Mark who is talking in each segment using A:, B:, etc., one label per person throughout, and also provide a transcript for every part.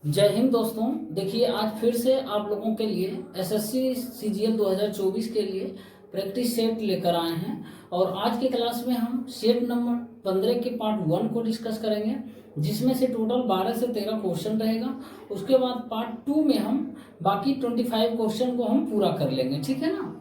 A: जय हिंद दोस्तों। देखिए आज फिर से आप लोगों के लिए एसएससी सीजीएल 2024 के लिए प्रैक्टिस सेट लेकर आए हैं और आज के क्लास में हम सेट नंबर 15 के पार्ट 1 को डिस्कस करेंगे, जिसमें से टोटल 12 से 13 क्वेश्चन रहेगा। उसके बाद पार्ट 2 में हम बाकी 25 क्वेश्चन को हम पूरा कर लेंगे, ठीक है ना,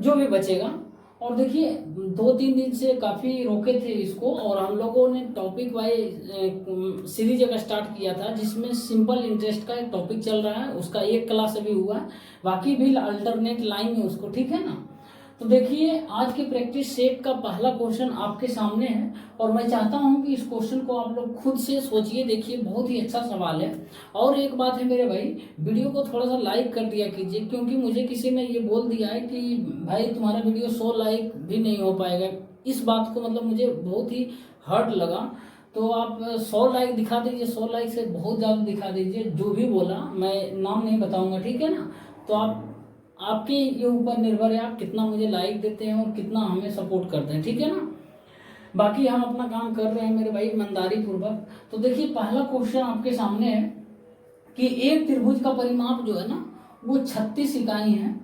A: जो भी बचेगा। और देखिए 2-3 दिन से काफ़ी रोके थे इसको और हम लोगों ने टॉपिक वाइज सीरीज का स्टार्ट किया था, जिसमें सिंपल इंटरेस्ट का एक टॉपिक चल रहा है, उसका एक क्लास अभी हुआ है, बाकी भी अल्टरनेट लाइन है उसको, ठीक है ना। तो देखिए आज के प्रैक्टिस सेट का पहला क्वेश्चन आपके सामने है और मैं चाहता हूं कि इस क्वेश्चन को आप लोग खुद से सोचिए। देखिए बहुत ही अच्छा सवाल है। और एक बात है मेरे भाई, वीडियो को थोड़ा सा लाइक कर दिया कीजिए, क्योंकि मुझे किसी ने ये बोल दिया है कि भाई तुम्हारा वीडियो 100 लाइक भी नहीं हो पाएगा। इस बात को मतलब मुझे बहुत ही हर्ट लगा। तो आप 100 लाइक दिखा दीजिए, 100 लाइक से बहुत ज़्यादा दिखा दीजिए। जो भी बोला मैं नाम नहीं बताऊंगा, ठीक है ना। तो आपके ये ऊपर निर्भर है आप कितना मुझे लाइक देते हैं और कितना हमें सपोर्ट करते हैं, ठीक है ना। बाकी हम अपना काम कर रहे हैं मेरे भाई ईमानदारी पूर्वक। तो देखिए पहला क्वेश्चन आपके सामने है कि एक त्रिभुज का परिमाप जो है ना वो 36 इकाई है।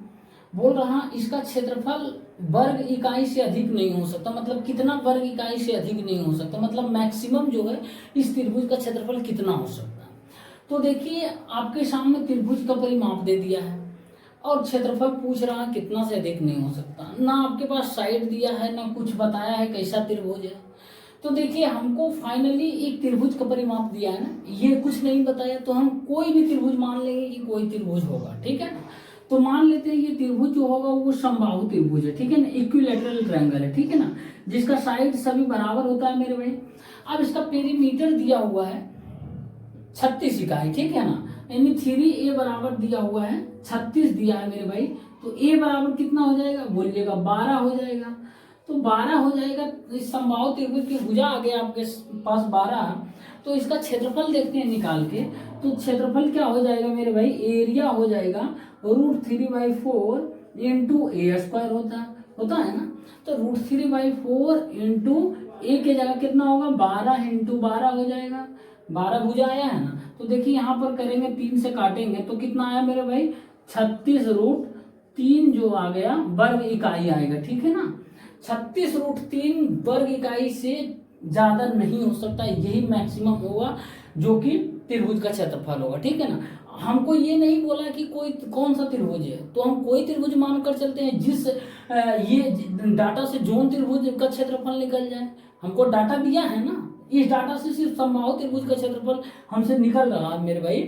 A: बोल रहा इसका क्षेत्रफल वर्ग इकाई से अधिक नहीं हो सकता। मतलब कितना वर्ग इकाई से अधिक नहीं हो सकता, मतलब मैक्सिमम जो है इस त्रिभुज का क्षेत्रफल कितना हो सकता है। तो देखिए आपके सामने त्रिभुज का परिमाप दे दिया है और क्षेत्रफल पूछ रहा है कितना से अधिक नहीं हो सकता। ना आपके पास साइड दिया है, ना कुछ बताया है कैसा त्रिभुज है। तो देखिए हमको फाइनली एक त्रिभुज का परिमाप दिया है ना, ये कुछ नहीं बताया, तो हम कोई भी त्रिभुज मान लेंगे कि कोई त्रिभुज होगा, ठीक है ना। तो मान लेते हैं ये त्रिभुज जो होगा वो समबाहु त्रिभुज है, ठीक है ना, इक्विलैटरल ट्रायंगल है, ठीक है ना, जिसका साइड सभी बराबर होता है मेरे भाई। अब इसका पेरीमीटर दिया हुआ है 36 इकाई, ठीक है ना, यानी 3a बराबर दिया हुआ है 36 दिया है मेरे भाई। तो a बराबर कितना हो जाएगा बोलिएगा, 12 हो जाएगा। तो 12 हो जाएगा। इस समबाहु त्रिभुज की भुजा आ गया आपके पास 12। तो इसका क्षेत्रफल देखते हैं निकाल के। तो क्षेत्रफल क्या हो जाएगा मेरे भाई, एरिया हो जाएगा √3/4 इंटू ए स्क्वायर होता है ना। तो √3/4 इंटू ए के जगह कितना होगा, 12 इंटू 12 हो जाएगा। 12 भुजा आया है ना। तो देखिए यहाँ पर करेंगे 3 से काटेंगे तो कितना आया मेरे भाई, 36√3 जो आ गया वर्ग इकाई आएगा, ठीक है ना। 36√3 वर्ग इकाई से ज्यादा नहीं हो सकता, यही मैक्सिमम होगा जो कि त्रिभुज का क्षेत्रफल होगा, ठीक है ना। हमको ये नहीं बोला कि कोई कौन सा त्रिभुज है, तो हम कोई त्रिभुज मान कर चलते हैं जिस ये डाटा से जोन त्रिभुज का क्षेत्रफल निकल जाए। हमको डाटा दिया है ना, इस डाटा से सिर्फ समबाहु त्रिभुज का क्षेत्रफल हमसे निकल रहा है मेरे भाई,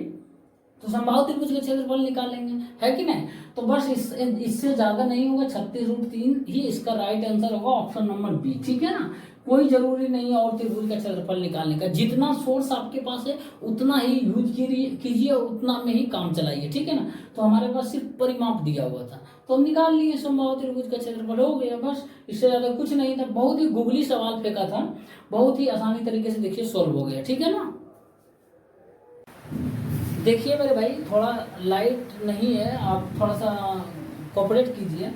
A: तो समबाहु त्रिभुज का क्षेत्रफल निकालेंगे, है कि नहीं। तो बस इससे ज्यादा नहीं होगा, 36√3 ही इसका राइट आंसर होगा, ऑप्शन नंबर बी, ठीक है ना। कोई जरूरी नहीं है और त्रिभुज का क्षेत्रफल निकालने का, जितना सोर्स आपके पास है उतना ही यूज कीजिए और उतना में ही काम चलाइए, ठीक है ना। तो हमारे पास सिर्फ परिमाप दिया हुआ था तो हम निकाल लिए, समबाहु त्रिभुज का क्षेत्रफल हो गया, बस इससे ज्यादा कुछ नहीं था। बहुत ही गुगली सवाल फेंका था, बहुत ही आसानी तरीके से देखिए सोल्व हो गया, ठीक है ना। देखिए मेरे भाई थोड़ा लाइट नहीं है, आप थोड़ा सा कोऑपरेट कीजिए।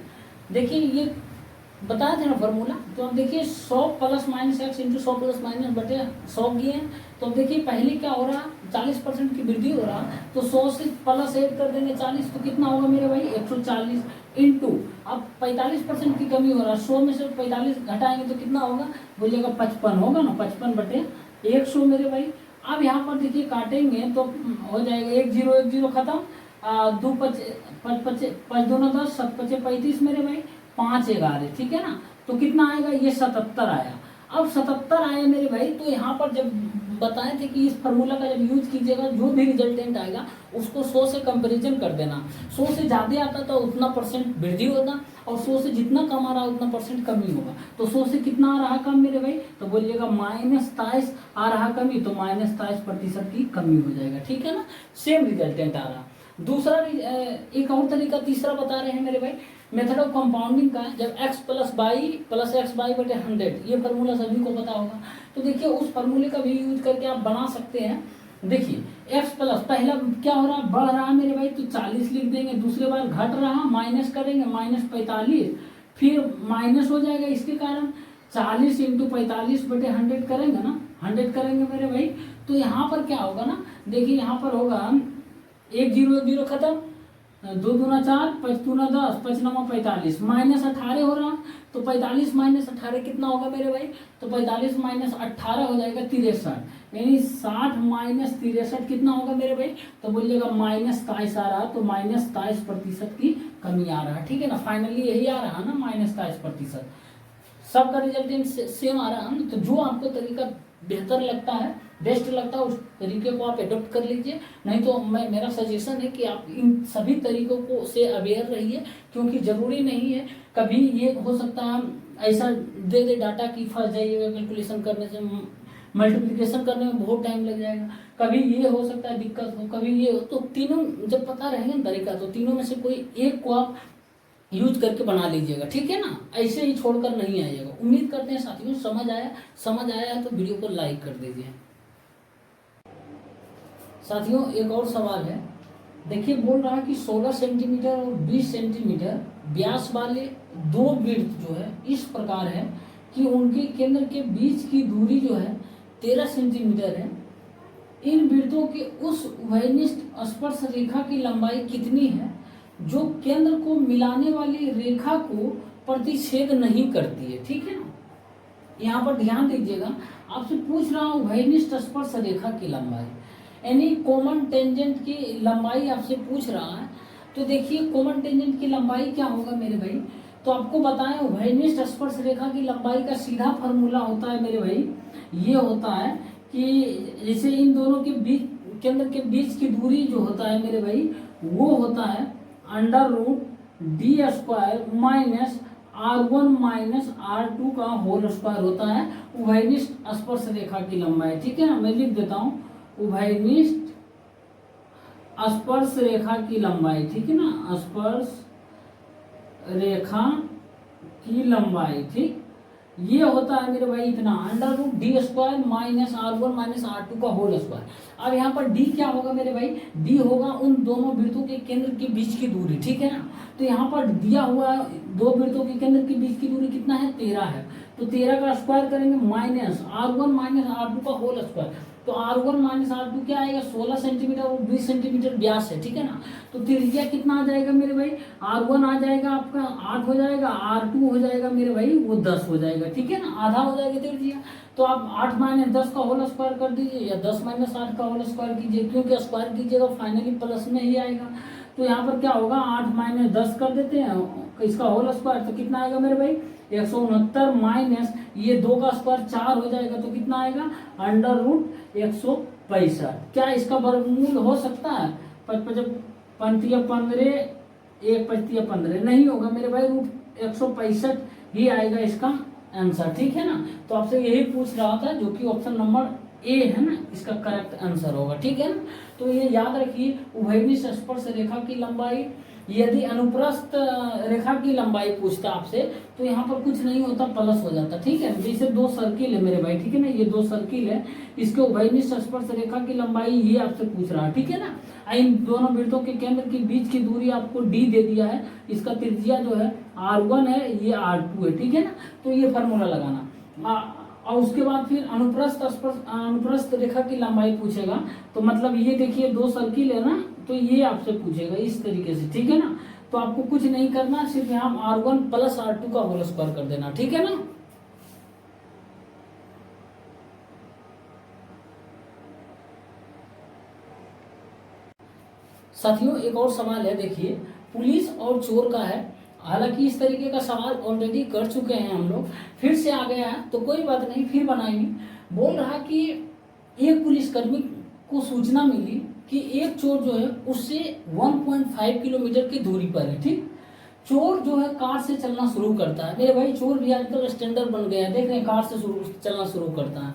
A: देखिए ये बताया था ना फॉर्मूला, तो अब देखिए 100 + -x इंटू 100 + बटे 100 किए हैं। तो अब देखिए पहले क्या हो रहा, 40% की वृद्धि हो रहा, तो 100 से प्लस ऐड कर देंगे 40, तो कितना होगा मेरे भाई 140 इंटू अब 45% की कमी हो रहा, 100 में से 45 घटाएंगे तो कितना होगा बोलिएगा 55 होगा ना, 55/100 मेरे भाई। अब यहाँ पर देखिए काटेंगे तो हो जाएगा 1 0 1 0 खत्म, 2 5 5 2 10 7 5 35 मेरे भाई, 5 11, ठीक है ना। तो कितना आएगा, ये 77 आया। अब 77 आया मेरे भाई, तो यहाँ पर जब बताए थे कि इस फार्मूला का जब यूज कीजिएगा जो भी रिजल्टेंट आएगा उसको 100 से कंपैरिजन कर देना। 100 से ज्यादा आता तो उतना परसेंट वृद्धि होता और 100 से जितना कम आ रहा उतना परसेंट कमी होगा। तो 100 से कितना आ रहा कम मेरे भाई, तो बोलिएगा -23 आ रहा कमी, तो -23% की कमी हो जाएगा, ठीक है ना। सेम रिजल्टेंट आ रहा। दूसरा एक और तरीका तीसरा बता रहे हैं मेरे भाई, मेथड ऑफ कंपाउंडिंग का, जब x + y + x/100, ये फार्मूला सभी को पता होगा। तो देखिए उस फार्मूले का भी यूज करके आप बना सकते हैं। देखिए x प्लस पहला क्या हो रहा, बढ़ रहा मेरे भाई, तो 40 लिख देंगे। दूसरे बार घट रहा, माइनस करेंगे, -45, फिर माइनस हो जाएगा इसके कारण 40 × 45/100 करेंगे ना, 100 करेंगे मेरे भाई, तो यहाँ पर क्या होगा ना, देखिए यहाँ पर होगा 1 0 1 0 खत्म, 2 दूना 4, 5 दूना 10, 5 9 45, -18 हो रहा, तो 45 - 18 कितना होगा मेरे भाई, तो 45 - 18 हो जाएगा 63, यानी 60 - 63 कितना होगा मेरे भाई, तो बोलिएगा -23 आ रहा, तो -23% की कमी आ रहा है, ठीक है ना। फाइनली यही आ रहा है ना, -23%। सबका रिजल्टेंट सेम आ रहा है ना। तो जो आपको तरीका बेहतर लगता है, बेस्ट लगता है, उस तरीके को आप एडॉप्ट कर लीजिए। नहीं तो मेरा सजेशन है कि आप इन सभी तरीकों को से अवेयर रहिए, क्योंकि जरूरी नहीं है, कभी ये हो सकता है ऐसा दे डाटा की फंस जाइएगा, कैलकुलेशन करने से, मल्टीप्लिकेशन करने में बहुत टाइम लग जाएगा, कभी ये हो सकता है दिक्कत हो, कभी ये हो। तो तीनों जब पता रहेगा ना तरीका, तो तीनों में से कोई एक को आप यूज करके बना लीजिएगा, ठीक है ना। ऐसे ही छोड़कर नहीं आइएगा। उम्मीद करते हैं साथियों समझ आया है तो वीडियो को लाइक कर दीजिए। साथियों एक और सवाल है, देखिए बोल रहा है कि 16 सेंटीमीटर और 20 सेंटीमीटर व्यास वाले दो वृत्त जो है इस प्रकार है कि उनके केंद्र के बीच की दूरी जो है 13 सेंटीमीटर है। इन वृत्तों के उस उभयनिष्ठ स्पर्श रेखा की लंबाई कितनी है जो केंद्र को मिलाने वाली रेखा को प्रतिच्छेद नहीं करती है, ठीक है ना। यहाँ पर ध्यान दीजिएगा, आपसे पूछ रहा हूँ उभयनिष्ठ स्पर्श रेखा की लंबाई, यानी कॉमन टेंजेंट की लंबाई आपसे पूछ रहा है। तो देखिए कॉमन टेंजेंट की लंबाई क्या होगा मेरे भाई, तो आपको बताएं उभयनिष्ठ स्पर्श रेखा की लंबाई का सीधा फॉर्मूला होता है मेरे भाई, ये होता है कि जैसे इन दोनों के बीच, केंद्र के बीच की दूरी जो होता है मेरे भाई, वो होता है √d² -r1 -r2 का होल स्क्वायर होता है उभयनिष्ठ स्पर्श रेखा की लंबाई, ठीक है ना। मैं लिख देता हूँ उभयनिष्ठ स्पर्श रेखा की लंबाई, ठीक है ना, स्पर्श रेखा की लंबाई, ठीक, ये होता है मेरे भाई इतना √d² -r1 -r2 का होल स्क्वायर। अब यहाँ पर d क्या होगा मेरे भाई, d होगा उन दोनों वृत्तों के केंद्र के बीच की दूरी, ठीक है ना। तो यहाँ पर दिया हुआ दो वृत्तों के केंद्र के बीच की दूरी कितना है, 13 है। तो 13 का स्क्वायर करेंगे -r1 -r2 का होल स्क्वायर, तो r1 -r2 क्या आएगा, 16 सेंटीमीटर और 20 सेंटीमीटर व्यास है, ठीक है ना। तो त्रिज्या कितना आ जाएगा मेरे भाई, r1 आ जाएगा आपका 8 हो जाएगा, r2 हो जाएगा मेरे भाई वो 10 हो जाएगा, ठीक है ना, आधा हो जाएगा त्रिज्या। तो आप 8 - 10 का होल स्क्वायर कर दीजिए या 10 - 8 का होल स्क्वायर कीजिए, क्योंकि स्क्वायर कीजिएगा फाइनली प्लस में ही आएगा। तो यहाँ पर क्या होगा, 8 - 10 कर देते हैं इसका होल स्क्वायर, तो कितना आएगा मेरे भाई 169 माइनस ये 2 का स्क्वायर 4 हो जाएगा, तो कितना आएगा √165। क्या इसका वर्गमूल हो सकता है, 5 × 15 1 × 15 नहीं होगा मेरे भाई, √165 ही आएगा इसका आंसर, ठीक है ना। तो आपसे यही पूछ रहा था, जो कि ऑप्शन नंबर ए है ना, इसका करेक्ट आंसर होगा, ठीक है ना। तो ये याद रखिए, उभयनिष्ठ स्पर्श रेखा की लंबाई, यदि अनुप्रस्थ रेखा की लंबाई पूछता आपसे, तो यहाँ पर कुछ नहीं होता, प्लस हो जाता, ठीक है। जैसे दो सर्किल है मेरे भाई, ठीक है ना, ये दो सर्किल है, इसके उभयनिष्ठ स्पर्श रेखा की लंबाई ये आपसे पूछ रहा है, ठीक है ना। इन दोनों वृत्तों के केंद्र के बीच की दूरी आपको d दे दिया है, इसका त्रिज्या जो है r1 है, ये r2 है, ठीक है ना। तो ये फार्मूला लगाना, और उसके बाद फिर अनुप्रस्थ रेखा की लंबाई पूछेगा, तो मतलब ये देखिए दो सर्किल है ना, तो ये आपसे पूछेगा इस तरीके से, ठीक है ना। तो आपको कुछ नहीं करना, सिर्फ यहाँ r1 + r2 का होल स्क्वायर कर देना, ठीक है ना। साथियों एक और सवाल है, देखिए पुलिस और चोर का है। हालांकि इस तरीके का सवाल ऑलरेडी कर चुके हैं हम लोग, फिर से आ गया है, तो कोई बात नहीं, फिर बनाएंगे। बोल रहा कि एक पुलिसकर्मी को सूचना मिली कि एक चोर जो है उससे 1.5 किलोमीटर की दूरी पर है, ठीक। चोर जो है कार से चलना शुरू करता है, मेरे भाई चोर भी आजकल स्टैंडर्ड बन गया है, देख रहे हैं, कार से चलना शुरू करता है,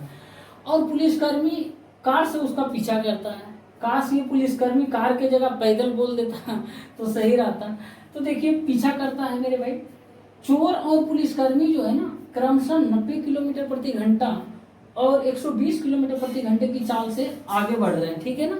A: और पुलिसकर्मी कार से उसका पीछा करता है। काश ये पुलिसकर्मी कार के जगह पैदल बोल देता तो सही रहता। तो देखिए पीछा करता है मेरे भाई, चोर और पुलिसकर्मी जो है ना क्रमशः 90 किलोमीटर प्रति घंटा और 120 किलोमीटर प्रति घंटे की चाल से आगे बढ़ रहे हैं, ठीक है ना।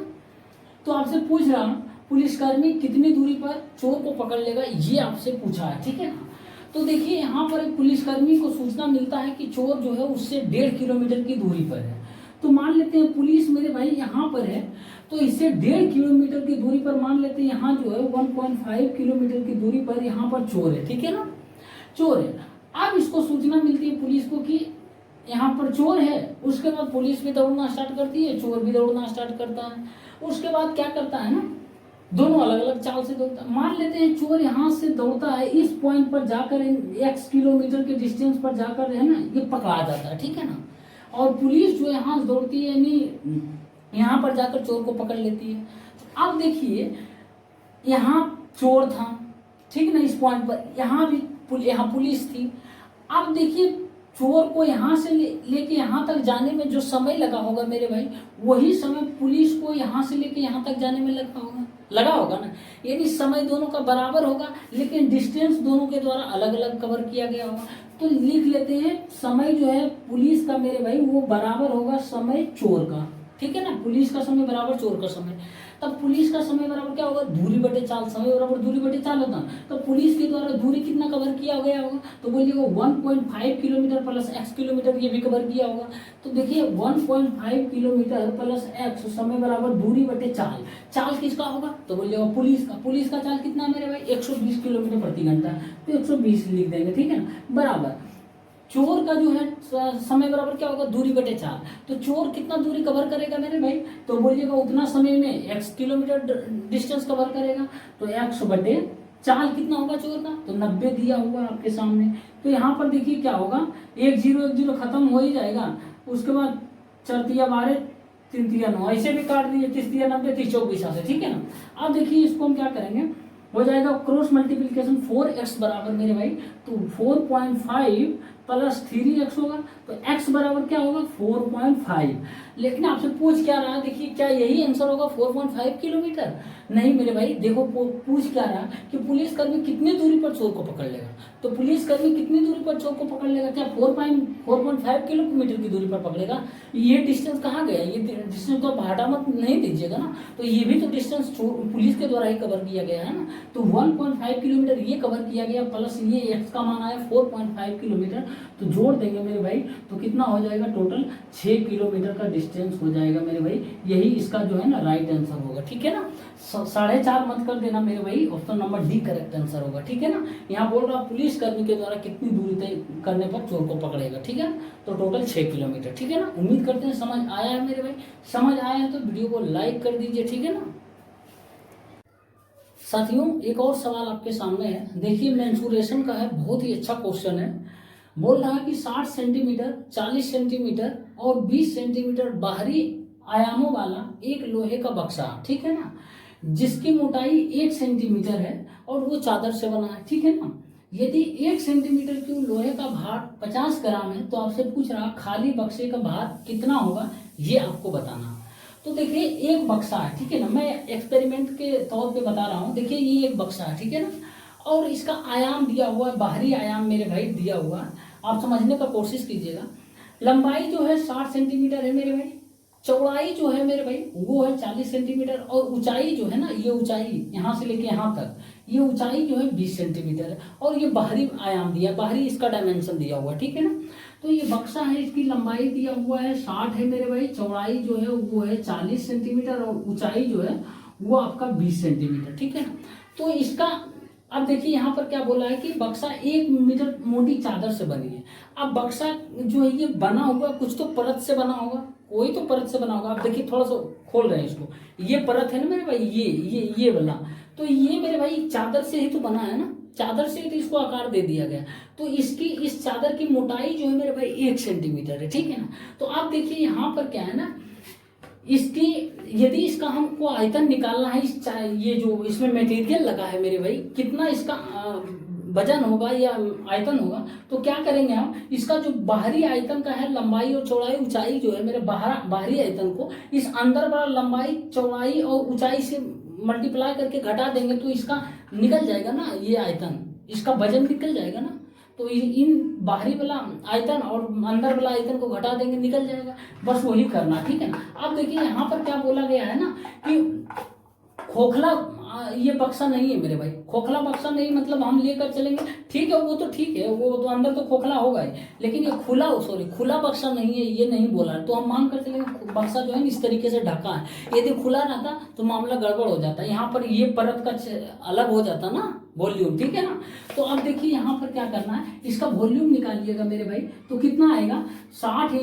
A: तो आपसे पूछ रहा हूँ पुलिसकर्मी कितनी दूरी पर चोर को पकड़ लेगा, ये आपसे पूछा है, ठीक है ना। तो देखिए यहाँ पर एक पुलिसकर्मी को सूचना मिलता है कि चोर जो है उससे 1.5 किलोमीटर की दूरी पर है। तो मान लेते हैं पुलिस मेरे भाई यहाँ पर है, तो इससे 1.5 किलोमीटर की दूरी पर मान लेते हैं यहाँ जो है 1.5 किलोमीटर की दूरी पर यहाँ पर चोर है, ठीक है ना, चोर है। अब इसको सूचना मिलती है पुलिस को कि यहाँ पर चोर है। उसके बाद पुलिस भी दौड़ना स्टार्ट करती है, चोर भी दौड़ना स्टार्ट करता है। उसके बाद क्या करता है ना, दोनों अलग अलग चाल से दौड़ता है। मान लेते हैं चोर यहाँ से दौड़ता है, इस पॉइंट पर जाकर x किलोमीटर के डिस्टेंस पर जाकर है ना ये पकड़ा जाता है, ठीक है ना। और पुलिस जो यहाँ से दौड़ती है यानी यहाँ पर जाकर चोर को पकड़ लेती है। तो अब देखिए यहाँ चोर था, ठीक ना, इस पॉइंट पर यहाँ भी यहाँ पुलिस थी। अब देखिए चोर को यहाँ से लेके यहाँ तक जाने में जो समय लगा होगा मेरे भाई, वही समय पुलिस को यहाँ से लेके यहाँ तक जाने में लगा होगा ना। यानी समय दोनों का बराबर होगा, लेकिन डिस्टेंस दोनों के द्वारा अलग अलग कवर किया गया होगा। तो लिख लेते हैं समय जो है पुलिस का मेरे भाई वो बराबर होगा समय चोर का, ठीक है ना। पुलिस का समय बराबर चोर का समय, तब पुलिस का समय बराबर क्या होगा, दूरी बटे चाल। समय बराबर दूरी बटे चाल होता है, तो पुलिस के द्वारा दूरी कितना कवर किया गया होगा, तो बोलिएगा 1.5 किलोमीटर प्लस x किलोमीटर, ये भी कवर किया होगा। तो देखिए 1.5 किलोमीटर प्लस x समय बराबर दूरी बटे चाल। चाल किसका होगा, तो बोलिएगा पुलिस का। पुलिस का चाल कितना है मेरे भाई, 120 किलोमीटर प्रति घंटा, तो 120 लिख देंगे, ठीक है ना, बराबर। चोर का जो है समय बराबर क्या होगा, दूरी बटे चाल। तो चोर कितना दूरी कवर करेगा मेरे भाई, तो बोलिएगा उतना समय में x किलोमीटर डिस्टेंस कवर करेगा। तो x बटे चाल कितना होगा चोर का, तो 90 दिया हुआ आपके सामने। तो यहाँ पर देखिए क्या होगा, 1 0 खत्म हो ही जाएगा। उसके बाद 4 तिया 12 3 तिया 9, ऐसे भी काट दीजिए, 30 तिया 90 30 24 से, ठीक है ना। अब देखिए इसको हम क्या करेंगे, हो जाएगा क्रॉस मल्टीप्लीकेशन 4x बराबर मेरे भाई, तो 4.5 प्लस 3x होगा। तो x बराबर क्या होगा 4.5। लेकिन आपसे पूछ क्या रहा, देखिए क्या यही आंसर होगा 4.5 किलोमीटर, नहीं मेरे भाई। देखो पूछ क्या रहा कि पुलिसकर्मी कितनी दूरी पर चोर को पकड़ लेगा। तो पुलिसकर्मी कितनी दूरी पर चोर को पकड़ लेगा, क्या 4.5 किलोमीटर की दूरी पर पकड़ेगा। ये डिस्टेंस कहाँ गया, ये डिस्टेंस तो आप हटा मत नहीं दीजिएगा ना, तो ये भी तो डिस्टेंस पुलिस के द्वारा ही कवर किया गया है ना। तो 1.5 किलोमीटर ये कवर किया गया, प्लस ये x का मान आया 4.5 किलोमीटर, तो जोड़ देंगे मेरे भाई, तो कितना हो जाएगा टोटल 6 किलोमीटर का डिस्टेंस हो जाएगा मेरे भाई। यही इसका जो है ना राइट आंसर होगा, ठीक है ना। 4.5 मत कर देना मेरे भाई, option number D correct answer होगा, ठीक है ना। यहाँ बोल रहा पुलिस कर्मी के द्वारा कितनी दूरी तय करने पर चोर को पकड़ेगा, ठीक है। तो टोटल 6 किलोमीटर, ठीक है ना। उम्मीद करते हैं समझ आया है मेरे भाई। समझ आया है तो वीडियो को लाइक कर दीजिए, ठीक है ना। साथियों एक और सवाल आपके सामने है, देखिए मेंसुरेशन का है, बहुत ही अच्छा क्वेश्चन है। बोल रहा है कि 60 सेंटीमीटर 40 सेंटीमीटर और 20 सेंटीमीटर बाहरी आयामों वाला एक लोहे का बक्सा, ठीक है ना, जिसकी मोटाई 1 सेंटीमीटर है और वो चादर से बना है, ठीक है ना। यदि 1 सेंटीमीटर की लोहे का भार 50 ग्राम है, तो आपसे पूछ रहा खाली बक्से का भार कितना होगा, ये आपको बताना। तो देखिए एक बक्सा है, ठीक है ना, मैं एक्सपेरिमेंट के तौर पे बता रहा हूँ। देखिए ये एक बक्सा है, ठीक है ना, और इसका आयाम दिया हुआ है, बाहरी आयाम मेरे भाई दिया हुआ है, आप समझने का कोशिश कीजिएगा। लंबाई जो है 60 सेंटीमीटर है मेरे भाई, चौड़ाई जो है मेरे भाई वो है 40 सेंटीमीटर, और ऊंचाई जो है ना, ये ऊंचाई यहाँ से लेके यहाँ तक, ये ऊंचाई जो है 20 सेंटीमीटर है, और ये बाहरी आयाम दिया, बाहरी इसका डायमेंशन दिया हुआ, ठीक है ना। तो ये बक्सा है, इसकी लंबाई दिया हुआ है 60 है मेरे भाई, चौड़ाई जो है वो है 40 सेंटीमीटर, और ऊंचाई जो है वो आपका 20 सेंटीमीटर, ठीक है ना। तो इसका अब देखिए यहाँ पर क्या बोला है कि बक्सा 1 मीटर मोटी चादर से बनी है। अब बक्सा जो है ये बना हुआ कुछ तो परत से बना होगा, कोई तो परत से बना होगा। आप देखिए थोड़ा सा खोल रहे हैं इसको, ये परत है ना मेरे भाई, ये वाला, तो ये मेरे भाई चादर से ही तो बना है ना, चादर से तो इसको आकार दे दिया गया। तो इसकी इस चादर की मोटाई जो है मेरे भाई 1 सेंटीमीटर है, ठीक है ना। तो आप देखिए यहाँ पर क्या है ना, इसकी यदि इसका हमको आयतन निकालना है, ये जो इसमें मटेरियल लगा है मेरे भाई, कितना इसका वजन होगा या आयतन होगा, तो क्या करेंगे हम, इसका जो बाहरी आयतन का है लंबाई और चौड़ाई ऊंचाई जो है मेरे बाहरी आयतन को इस अंदर वाला लंबाई चौड़ाई और ऊंचाई से मल्टीप्लाई करके घटा देंगे, तो इसका निकल जाएगा ना, ये आयतन, इसका वजन निकल जाएगा ना। तो इन बाहरी वाला आयतन और अंदर वाला आयतन को घटा देंगे, निकल जाएगा, बस वही करना, ठीक है ना। अब देखिए यहाँ पर क्या बोला गया है ना कि खोखला ये बक्सा नहीं है मेरे भाई, खोखला बक्सा नहीं, मतलब हम लेकर चलेंगे ठीक है, वो तो ठीक है, वो तो अंदर तो खोखला होगा ही, लेकिन ये खुला बक्सा नहीं है, ये नहीं बोला है। तो हम मान कर चलेंगे बक्सा जो है इस तरीके से ढका है। यदि खुला रहता तो मामला गड़बड़ हो जाता, यहाँ पर ये परत का अलग हो जाता ना वॉल्यूम, ठीक है ना। तो अब देखिए यहाँ पर क्या करना है, इसका वॉल्यूम निकालिएगा मेरे भाई, तो कितना आएगा 60 ×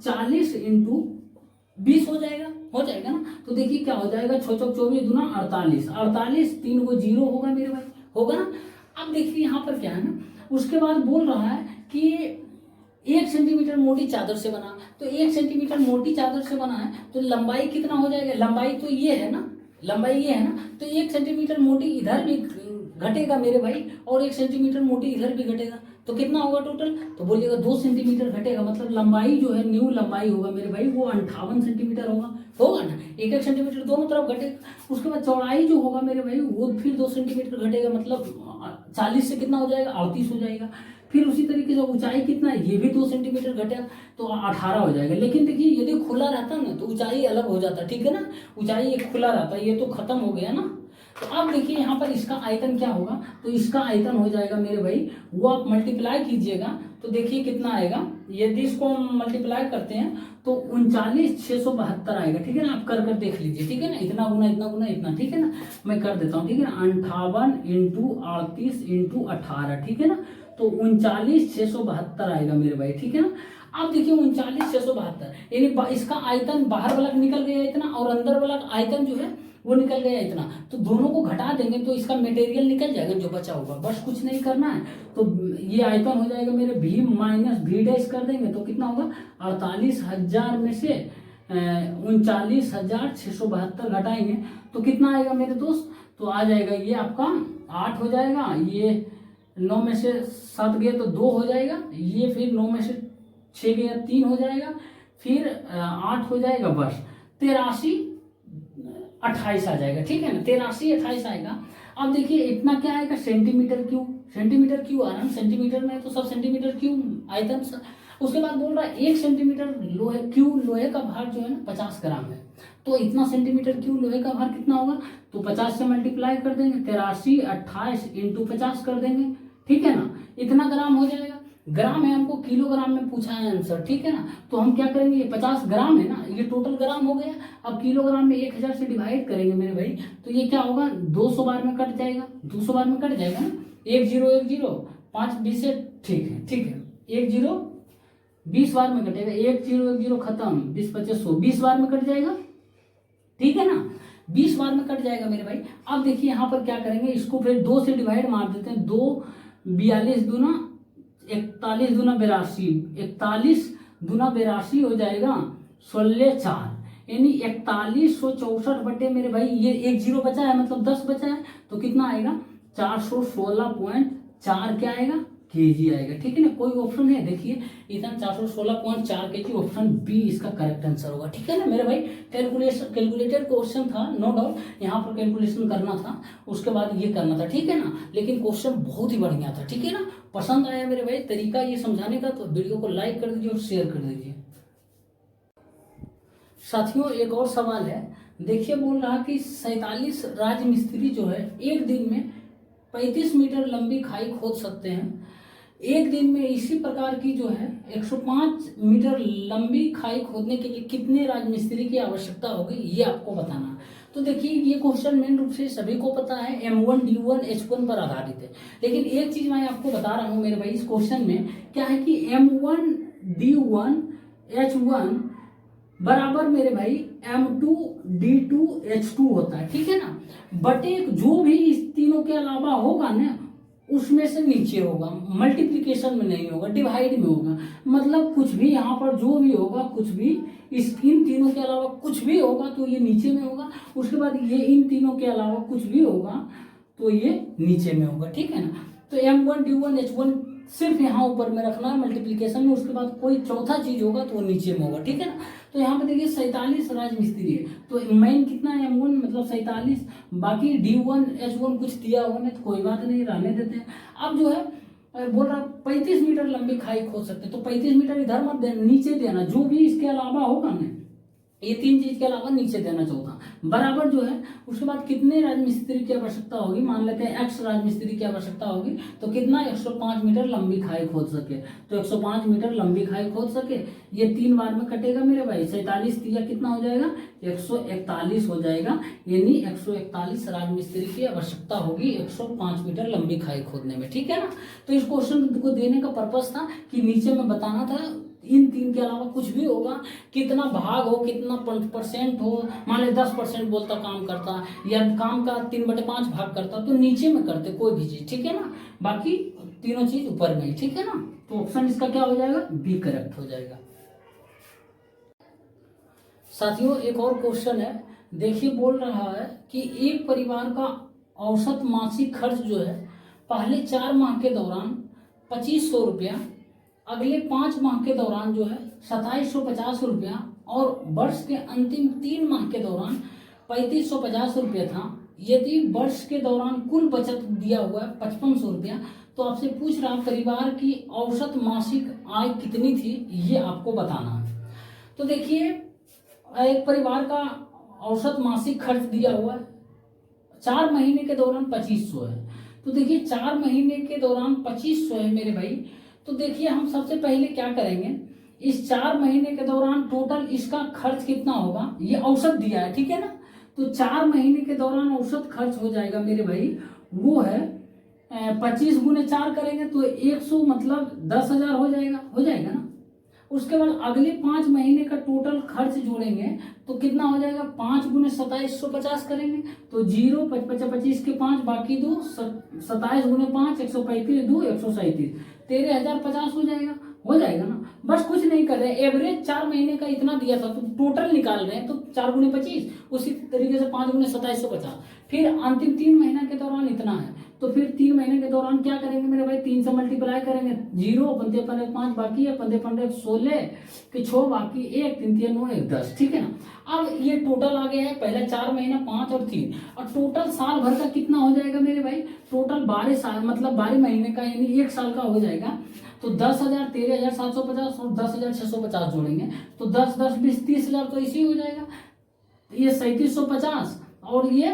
A: 40 × 20 हो जाएगा ना। तो देखिए क्या हो जाएगा, 6 चौक 24 दूना 48, 48 3 को 0 होगा मेरे भाई, होगा ना। अब देखिए यहाँ पर क्या है ना, उसके बाद बोल रहा है कि 1 सेंटीमीटर मोटी चादर से बना, तो 1 सेंटीमीटर मोटी चादर से बना है, तो लंबाई कितना हो जाएगा, लंबाई तो ये है ना, तो 1 सेंटीमीटर मोटी इधर भी घटेगा मेरे भाई, और 1 सेंटीमीटर मोटी इधर भी घटेगा, तो कितना होगा टोटल, तो बोलिएगा 2 सेंटीमीटर घटेगा, मतलब लंबाई जो है न्यू लंबाई होगा मेरे भाई वो 58 सेंटीमीटर होगा ना, 1 सेंटीमीटर दोनों तरफ घटेगा। उसके बाद चौड़ाई जो होगा मेरे भाई वो फिर 2 सेंटीमीटर घटेगा, मतलब 40 से कितना हो जाएगा, 38 हो जाएगा। फिर उसी तरीके से ऊंचाई कितना है, ये भी 2 सेंटीमीटर घटेगा, तो 18 हो जाएगा। लेकिन देखिए यदि खुला रहता ना तो ऊंचाई अलग हो जाता, ठीक है ना, ऊंचाई एक खुला रहता, ये तो खत्म हो गया ना। तो अब देखिए यहाँ पर इसका आयतन क्या होगा, तो इसका आयतन हो जाएगा मेरे भाई, वो आप मल्टीप्लाई कीजिएगा तो देखिए कितना आएगा, यदि इसको हम मल्टीप्लाई करते हैं तो 39,672 आएगा, ठीक है ना। आप कर देख लीजिए, ठीक है ना, इतना गुना इतना गुना इतना, ठीक है ना, मैं कर देता हूँ, ठीक है ना, 58 × 38 × 18, ठीक है ना, तो 39,672 आएगा मेरे भाई, ठीक है ना। अब देखिए 39,672 यानी इसका आयतन बाहर वाला निकल गया इतना, और अंदर वाला आयतन जो है वो निकल गया इतना, तो दोनों को घटा देंगे तो इसका मटेरियल निकल जाएगा जो बचा होगा, बस कुछ नहीं करना है। तो ये आयतन हो जाएगा मेरे v माइनस v डैश कर देंगे तो कितना होगा, 48,000 में से 39,672 घटाएंगे तो कितना आएगा मेरे दोस्त, तो आ जाएगा ये आपका 8 हो जाएगा, ये 9 में से 7 गया तो 2 हो जाएगा, ये फिर 9 में से 6 गया 3 हो जाएगा, फिर 8 हो जाएगा, बस 83,28 आ जाएगा, ठीक है ना, 83,28 आएगा। अब देखिए इतना क्या आएगा, सेंटीमीटर क्यूब आ रहा है, सेंटीमीटर में तो सब सेंटीमीटर क्यूब आयतन। उसके बाद बोल रहा है 1 सेंटीमीटर लोहे का भार जो है ना 50 ग्राम है, तो इतना सेंटीमीटर क्यूब लोहे का भार कितना होगा, तो 50 से मल्टीप्लाई कर देंगे, 83,28 × 50 कर देंगे, ठीक है ना, इतना ग्राम हो जाएगा। ग्राम है, हमको किलोग्राम में पूछा है आंसर, ठीक है ना, तो हम क्या करेंगे, ये 50 ग्राम है ना, ये टोटल ग्राम हो गया। अब किलोग्राम में 1000 से डिवाइड करेंगे मेरे भाई, तो ये क्या होगा, 200 बार में कट जाएगा, 200 बार में कट जाएगा ना, 1 0 1 0 5 20 से, ठीक है 1 0 20 बार में कटेगा, 1 0 1 0 खत्म, 20 25 100 20 बार में कट जाएगा, ठीक है ना, 20 बार में कट जाएगा मेरे भाई। अब देखिए यहाँ पर क्या करेंगे, इसको फिर 2 से डिवाइड मार देते हैं, 2 42 दूना 41 दूना 82, 41 दूना 82 हो जाएगा 16 4, यानी 4164 बटे मेरे भाई, ये 1 0 बचा है मतलब 10 बचा है, तो कितना आएगा 416.4 क्या आएगा, केजी आएगा, ठीक है ना। कोई ऑप्शन है, देखिए इतना 416.4 केजी, ऑप्शन बी इसका करेक्ट आंसर होगा, ठीक है ना मेरे भाई। कैलकुलेटेड क्वेश्चन था, नो डाउट, यहाँ पर कैलकुलेशन करना था, उसके बाद ये करना था, ठीक है ना, लेकिन क्वेश्चन बहुत ही बढ़िया था, ठीक है ना। पसंद आया मेरे भाई तरीका ये समझाने का, तो वीडियो को लाइक कर दीजिए और शेयर कर दीजिए। साथियों एक और सवाल है, देखिए बोल रहा कि 47 राजमिस्त्री जो है एक दिन में 35 मीटर लंबी खाई खोद सकते हैं, एक दिन में इसी प्रकार की जो है 105 मीटर लंबी खाई खोदने के लिए कितने राजमिस्त्री की आवश्यकता होगी, ये आपको बताना है। तो देखिए ये क्वेश्चन मेन रूप से सभी को पता है, M1 D1 H1 पर आधारित है, लेकिन एक चीज मैं आपको बता रहा हूँ मेरे भाई, इस क्वेश्चन में क्या है कि M1 D1 H1 बराबर मेरे भाई M2 D2 H2 होता है, ठीक है ना, बटे जो भी इस तीनों के अलावा होगा ना उसमें से नीचे होगा, मल्टीप्लिकेशन में नहीं होगा, डिवाइड में होगा, मतलब कुछ भी यहाँ पर जो भी होगा, कुछ भी इन तीनों के अलावा कुछ भी होगा तो ये नीचे में होगा, उसके बाद ये इन तीनों के अलावा कुछ भी होगा तो ये नीचे में होगा, ठीक है ना। तो M1 D1 H1 सिर्फ यहाँ ऊपर में रखना है मल्टीप्लिकेशन में, उसके बाद कोई चौथा चीज होगा तो वो नीचे में होगा, ठीक है ना। तो यहाँ पे देखिए 47 राजमिस्त्री है, तो मेन कितना है M1 मतलब 47, बाकी D1 H1 कुछ दिया होगा नहीं तो कोई बात नहीं, रहने देते हैं। अब जो है बोल रहा 35 मीटर लंबी खाई खोद सकते, तो 35 मीटर इधर मत देना, नीचे देना, जो भी इसके अलावा होगा ना ये तीन चीज के अलावा नीचे देना चौथा बराबर जो है। उसके बाद कितने राजमिस्त्री की आवश्यकता होगी, मान लेते हैं एक्स राजमिस्त्री की आवश्यकता होगी, तो कितना 105 मीटर लंबी खाई खोद सके, तो 105 मीटर लंबी खाई खोद सके। ये 3 बार में कटेगा मेरे भाई, 47 दिया कितना हो जाएगा 141 हो जाएगा, यानी 141 राजमिस्त्री की आवश्यकता होगी 105 मीटर लंबी खाई खोदने में, ठीक है ना। तो इस क्वेश्चन को देने का पर्पस था कि नीचे में बताना था इन तीन के अलावा कुछ भी होगा, कितना भाग हो, कितना परसेंट हो, मान ले 10% बोलता काम करता या काम का 3/5 भाग करता, तो नीचे में करते कोई भी चीज, ठीक है ना। बाकी तीनों चीज ऊपर में, ठीक है ना। तो ऑप्शन इसका क्या हो जाएगा, बी करेक्ट हो जाएगा। साथियों एक और क्वेश्चन है, देखिए बोल रहा है कि एक परिवार का औसत मासिक खर्च जो है पहले 4 माह के दौरान 2500 रुपया, अगले 5 माह के दौरान जो है 2750 रुपया और वर्ष के अंतिम 3 माह के दौरान 3550 रुपया था। यदि वर्ष के दौरान कुल बचत दिया हुआ है 5500 रुपया, तो आपसे पूछ रहा परिवार की औसत मासिक आय कितनी थी, ये आपको बताना है। तो देखिए एक परिवार का औसत मासिक खर्च दिया हुआ है 4 महीने के दौरान 2500 है, तो देखिए 4 महीने के दौरान 2500 है मेरे भाई। तो देखिए हम सबसे पहले क्या करेंगे, इस 4 महीने के दौरान टोटल इसका खर्च कितना होगा, ये औसत दिया है, ठीक है ना। तो 4 महीने के दौरान औसत खर्च हो जाएगा मेरे भाई, वो है 25 गुने 4 करेंगे तो 100 मतलब 10,000 हो जाएगा ना। उसके बाद अगले 5 महीने का टोटल खर्च जोड़ेंगे तो कितना हो जाएगा, 5 गुने 2750 करेंगे तो 0 25 के 5 बाकी 2 27 गुने 5 135 2 137 13,050 हो जाएगा ना। बस कुछ नहीं कर रहे, एवरेज 4 महीने का इतना दिया था तो टोटल निकाल रहे हैं, तो 4 गुने 25 उसी तरीके से 5 गुने 2750, फिर अंतिम 3 महीना के दौरान इतना है, तो फिर 3 महीने के दौरान क्या करेंगे मेरे भाई, 3 से मल्टीप्लाई करेंगे, 0 पंजे 5 बाकी है, 5 16 के 6 बाकी 1 3 3 9 1 10, ठीक है ना। अब ये टोटल आ गया है, पहले 4 महीना 5 और 3, और टोटल साल भर का कितना हो जाएगा मेरे भाई, टोटल 12 साल मतलब 12 महीने का यानी 1 साल का हो जाएगा। तो 10,000 13,750 और 10,650 जोड़ेंगे तो 10 10 20 30,000 तो इसी हो जाएगा। ये 3750 और ये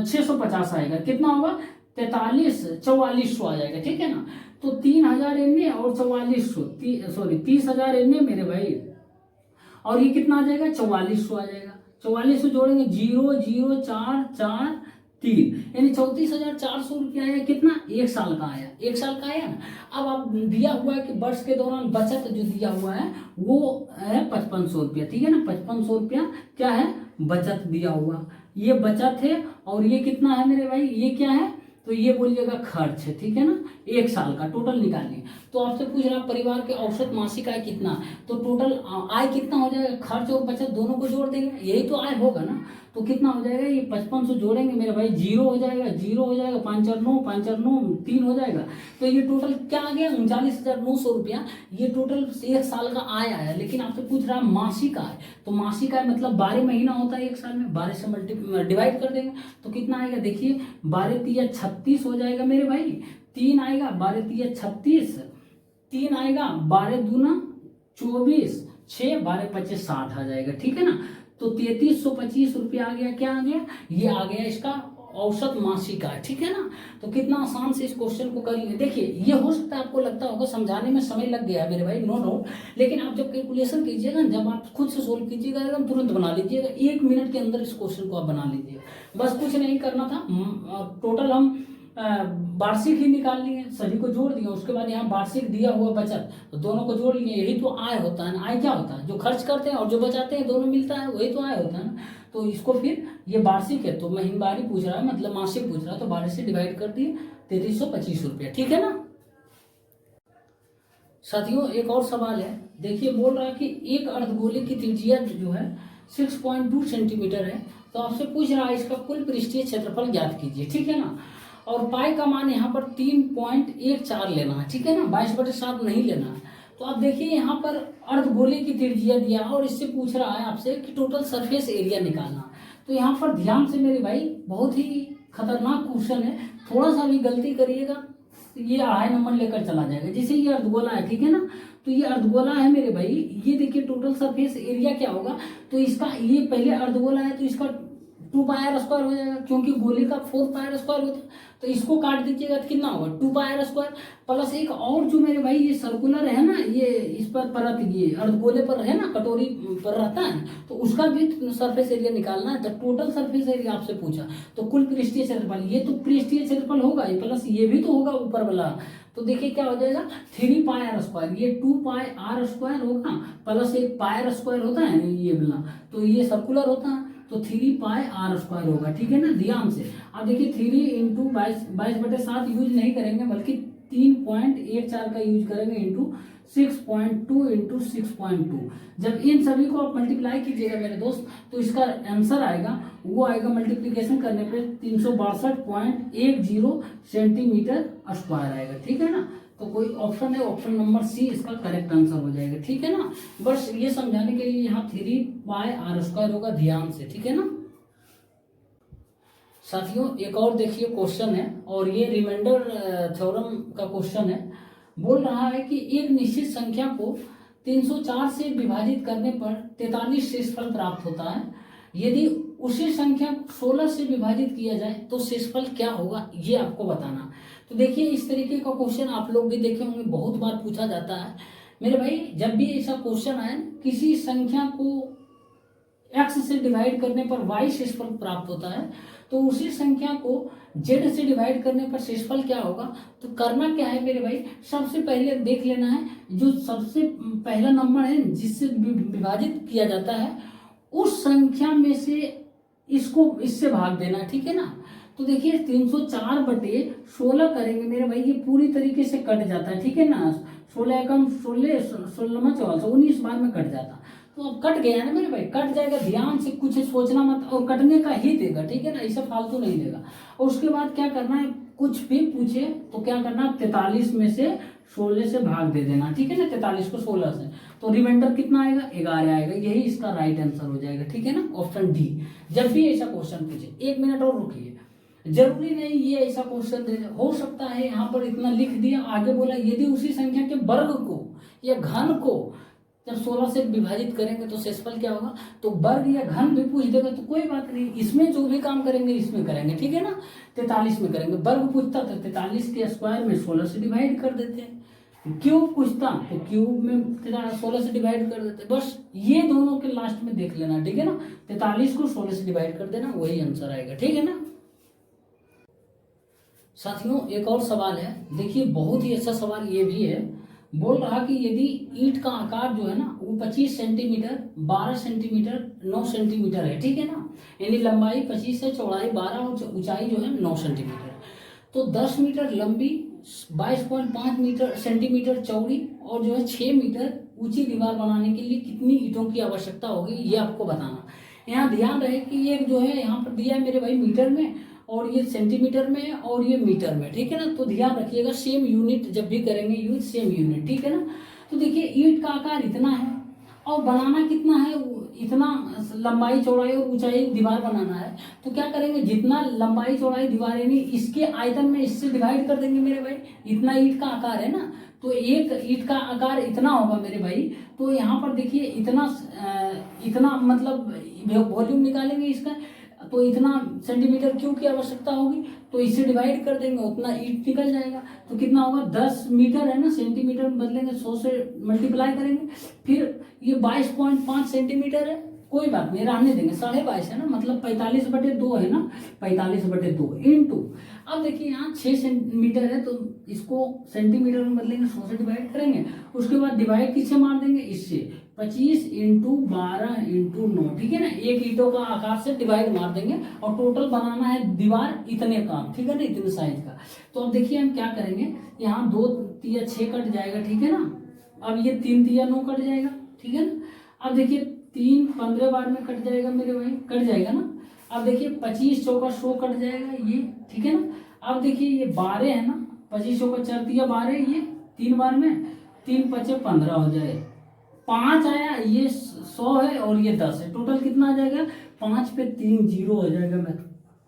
A: 650 आएगा, कितना होगा 4400 आ जाएगा, ठीक है ना। तो 3,000 एमए और 4400 सॉरी 30,000 एमए मेरे भाई, और ये कितना आ जाएगा 4400 आ जाएगा। 4400 जोड़ेंगे 0 0 4 4 3 यानी 34,400 रुपया आया, कितना 1 साल का आया, 1 साल का आया ना। अब आप दिया हुआ है कि वर्ष के दौरान बचत जो दिया हुआ है वो है 5500 रुपया, ठीक है ना। 5500 रुपया क्या है, बचत दिया हुआ, ये बचत है। और ये कितना है मेरे भाई, ये क्या है, तो ये बोलिएगा खर्च है, ठीक है ना। 1 साल का टोटल निकालिए। तो आपसे पूछ रहा परिवार के औसत मासिक आय कितना, तो टोटल आय कितना हो जाएगा, खर्च और बचत दोनों को जोड़ देंगे, यही तो आय होगा ना। तो कितना हो जाएगा, ये 5500 जोड़ेंगे मेरे भाई, 0 हो जाएगा 0 हो जाएगा, 5 4 9 5 4 9 3 हो जाएगा। तो ये टोटल क्या आ गया 39,900 रुपया, ये टोटल 1 साल का आय आया। लेकिन आपसे पूछ रहा मासिक आय, तो मासिक आय मतलब 12 महीना होता है 1 साल में, 12 से डिवाइड कर देंगे तो कितना आएगा, देखिए 12 3 36 हो जाएगा मेरे भाई, 3 आएगा 12 3 36, 3 आएगा 12 दूना 24, 6 12 25 60 आ जाएगा, ठीक है ना। तो 3325 रुपया आ गया, क्या आ गया, ये आ गया इसका औसत मासिक आय, ठीक है ना। तो कितना आसान से इस क्वेश्चन को कर लिए। देखिए ये हो सकता है आपको लगता होगा समझाने में समय लग गया है मेरे भाई, नो डाउट, लेकिन आप जब कैलकुलेशन कीजिएगा, जब आप खुद से सोल्व कीजिएगा एकदम तुरंत बना लीजिएगा, 1 मिनट के अंदर इस क्वेश्चन को आप बना लीजिएगा। बस कुछ नहीं करना था, टोटल हम वार्षिक ही निकाल लिए, सभी को जोड़ दिया, उसके बाद यहाँ वार्षिक दिया हुआ बचत तो दोनों को जोड़ लिए, यही तो आय होता है ना। आय क्या होता है, जो खर्च करते हैं और जो बचाते हैं दोनों मिलता है, वही तो आय होता है ना। तो इसको फिर ये वार्षिक है तो महीनवारी पूछ रहा है, मतलब मासिक पूछ रहा है, तो 12 से डिवाइड कर दिए 3325 रुपया, ठीक है ना। साथियों एक और सवाल है, देखिए बोल रहा है कि एक अर्धगोले की त्रिज्या जो है 6.2 सेंटीमीटर है, तो आपसे पूछ रहा है इसका कुल पृष्ठीय क्षेत्रफल ज्ञात कीजिए, ठीक है ना। और पाई का मान यहाँ पर 3.14 लेना है, ठीक है ना, 22/7 नहीं लेना है। तो आप देखिए यहाँ पर अर्धगोले की त्रिज्या दिया और इससे पूछ रहा है आपसे कि टोटल सरफेस एरिया निकालना। तो यहाँ पर ध्यान से मेरे भाई, बहुत ही खतरनाक क्वेश्चन है, थोड़ा सा भी गलती करिएगा ये 2.5 नंबर लेकर चला जाएगा। जैसे ये अर्धगोला है, ठीक है ना, तो ये अर्धगोला है मेरे भाई, ये देखिए टोटल सरफेस एरिया क्या होगा, तो इसका ये पहले अर्धगोला है तो इसका 2πr² हो जाएगा, क्योंकि गोले का 4πr² होता है, तो इसको काट दीजिएगा तो कितना होगा 2πr² प्लस एक और जो मेरे भाई ये सर्कुलर है ना, ये इस पर परत ये अर्धगोले पर है ना, कटोरी पर रहता है, तो उसका भी सरफेस एरिया निकालना है। तो टोटल सरफेस एरिया आपसे पूछा, तो कुल पृष्ठीय क्षेत्रफल, ये तो पृष्ठीय क्षेत्रफल होगा ही, प्लस ये भी तो होगा ऊपर वाला, तो देखिए क्या हो जाएगा 3πr², ये 2πr² होगा, प्लस एक πr² होता है ये वाला, तो ये सर्कुलर होता है, तो 3πr² होगा, ठीक है ना, ध्यान से। अब देखिए 3 × 22/7 यूज नहीं करेंगे, बल्कि 3.84 का यूज करेंगे इंटू 6.2 × 6.2। जब इन सभी को आप मल्टीप्लाई कीजिएगा मेरे दोस्त, तो इसका आंसर आएगा, वो आएगा मल्टीप्लीकेशन करने पे 362.10 सेंटीमीटर² आएगा, ठीक है ना। तो कोई ऑप्शन है, ऑप्शन नंबर सी इसका करेक्ट आंसर हो जाएगा, ठीक है ना। बस ये समझाने के लिए यहाँ 3πr² होगा, ध्यान से, ठीक है ना। साथियों एक और देखिए क्वेश्चन है, और ये रिमाइंडर थ्योरम का क्वेश्चन है। बोल रहा है कि एक निश्चित संख्या को 304 से विभाजित करने पर 43 शेषफल प्राप्त होता है। यदि उसी संख्या को 16 से विभाजित किया जाए तो शेषफल क्या होगा, ये आपको बताना। तो देखिए इस तरीके का क्वेश्चन आप लोग भी देखे होंगे, बहुत बार पूछा जाता है मेरे भाई। जब भी ऐसा क्वेश्चन आए, किसी संख्या को x से डिवाइड करने पर y शेषफल प्राप्त होता है, तो उसी संख्या को z से डिवाइड करने पर शेषफल क्या होगा। तो करना क्या है मेरे भाई, सबसे पहले देख लेना है जो सबसे पहला नंबर है जिससे विभाजित किया जाता है, उस संख्या में से इसको इससे भाग देना, ठीक है ना। तो देखिए 304/16 करेंगे मेरे भाई, ये पूरी तरीके से कट जाता है, ठीक है ना। 16 एकम 16, 16 14, 19 बार में कट जाता। तो अब कट गया ना मेरे भाई, कट जाएगा, ध्यान से कुछ सोचना मत, और कटने का ही देगा, ठीक है ना, इसे फालतू नहीं देगा। और उसके बाद क्या करना है, कुछ भी पूछे तो क्या करना, 43 में से 16 से भाग दे देना, ठीक है ना, 43 को 16 से, तो रिमाइंडर कितना आएगा 11 आएगा, यही इसका राइट आंसर हो जाएगा, ठीक है ना, ऑप्शन डी। जब भी ऐसा क्वेश्चन पूछे, 1 मिनट और रुकिए, जरूरी नहीं ये ऐसा क्वेश्चन दे, हो सकता है यहाँ पर इतना लिख दिया, आगे बोला यदि उसी संख्या के वर्ग को या घन को जब 16 से विभाजित करेंगे तो शेषफल क्या होगा, तो वर्ग या घन भी पूछ देगा तो कोई बात नहीं, इसमें जो भी काम करेंगे इसमें करेंगे, ठीक है ना। 43 में करेंगे, वर्ग पूछता तो 43 के स्क्वायर में 16 से डिवाइड कर देते हैं, क्यूब पूछता तो क्यूब में 16 से डिवाइड कर देते, बस ये दोनों के लास्ट में देख लेना, ठीक है ना। 43 को 16 से डिवाइड कर देना, वही आंसर आएगा, ठीक है ना। साथियों एक और सवाल है, देखिए बहुत ही अच्छा सवाल ये भी है। बोल रहा कि यदि ईंट का आकार जो है ना वो 25 सेंटीमीटर, 12 सेंटीमीटर, 9 सेंटीमीटर है, ठीक है ना, यानी लंबाई 25 है, चौड़ाई 12 और ऊंचाई जो है 9 सेंटीमीटर, तो 10 मीटर लंबी, 22.5 सेंटीमीटर चौड़ी और जो है 6 मीटर ऊंची दीवार बनाने के लिए कितनी ईंटों की आवश्यकता होगी, ये आपको बताना। यहाँ ध्यान रहे कि ये जो है यहाँ पर दिया है मेरे भाई मीटर में, और ये सेंटीमीटर में और ये मीटर में, ठीक है ना। तो ध्यान रखिएगा, सेम यूनिट जब भी करेंगे यूज सेम यूनिट, ठीक है ना। तो देखिए ईंट का आकार इतना है और बनाना कितना है, इतना लंबाई चौड़ाई और ऊंचाई दीवार बनाना है, तो क्या करेंगे, जितना लंबाई चौड़ाई दीवार यानी इसके आयतन में इससे डिवाइड कर देंगे मेरे भाई। इतना ईंट का आकार है ना, तो एक ईंट का आकार इतना होगा मेरे भाई, तो यहाँ पर देखिए इतना मतलब वॉल्यूम निकालेंगे इसका, तो इतना सेंटीमीटर क्यूब की आवश्यकता होगी, तो इससे डिवाइड कर देंगे, उतना ईंट निकल जाएगा। तो कितना होगा, 10 मीटर है ना, सेंटीमीटर में बदलेंगे, 100 से मल्टीप्लाई करेंगे, फिर ये 22.5 सेंटीमीटर है, कोई बात नहीं रहने देंगे, 22.5 है ना, मतलब 45/2 है ना, 45/2 इंटू, अब देखिए यहाँ 6 सेंटीमीटर है तो इसको सेंटीमीटर में बदलेंगे, 100 से डिवाइड करेंगे, उसके बाद डिवाइड किससे मार देंगे, इससे 25 × 12 × 9, ठीक है ना, एक ईंटों का आकार से डिवाइड मार देंगे, और टोटल बनाना है दीवार इतने का, ठीक है ना, इतने साइज का। तो अब देखिए हम क्या करेंगे, यहाँ 2 तिया 6 कट जाएगा, ठीक है ना, अब ये 3 तिया 9 कट जाएगा, ठीक है ना। अब देखिए 3 15 बार में कट जाएगा मेरे भाई, कट जाएगा ना। अब देखिए 25 चौका 100 कट जाएगा ये, ठीक है ना। अब देखिए ये 12 है ना, 25 चौका 4 तिया 12, ये 3 बार में 3 5 15 हो जाए, 5 आया, ये 100 है और ये 10 है, टोटल कितना आ जाएगा, 5 पे 3 0 हो जाएगा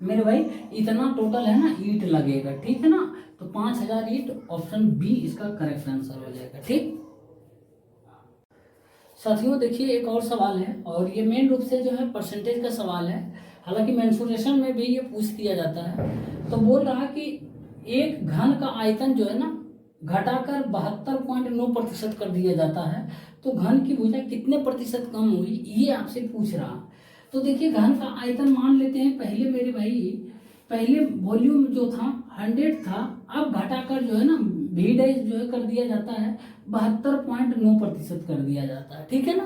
A: मेरे भाई, इतना टोटल है ना ईंट लगेगा, ठीक है ना। तो 5000 ईंट, ऑप्शन बी इसका करेक्ट आंसर हो जाएगा, ठीक। साथियों देखिए एक और सवाल है, और ये मेन रूप से जो है परसेंटेज का सवाल है। हालांकि मेंसुरेशन में भी ये पूछ दिया जाता है। तो बोल रहा कि एक घन का आयतन जो है ना घटाकर 72.9% कर दिया जाता है, तो घन की भुजा कितने प्रतिशत कम हुई, ये आपसे पूछ रहा। तो देखिए घन का आयतन मान लेते हैं, पहले मेरे भाई पहले वॉल्यूम जो था 100 था, अब घटाकर जो है ना भी डैश जो है कर दिया जाता है 72.9% कर दिया जाता है, ठीक है ना।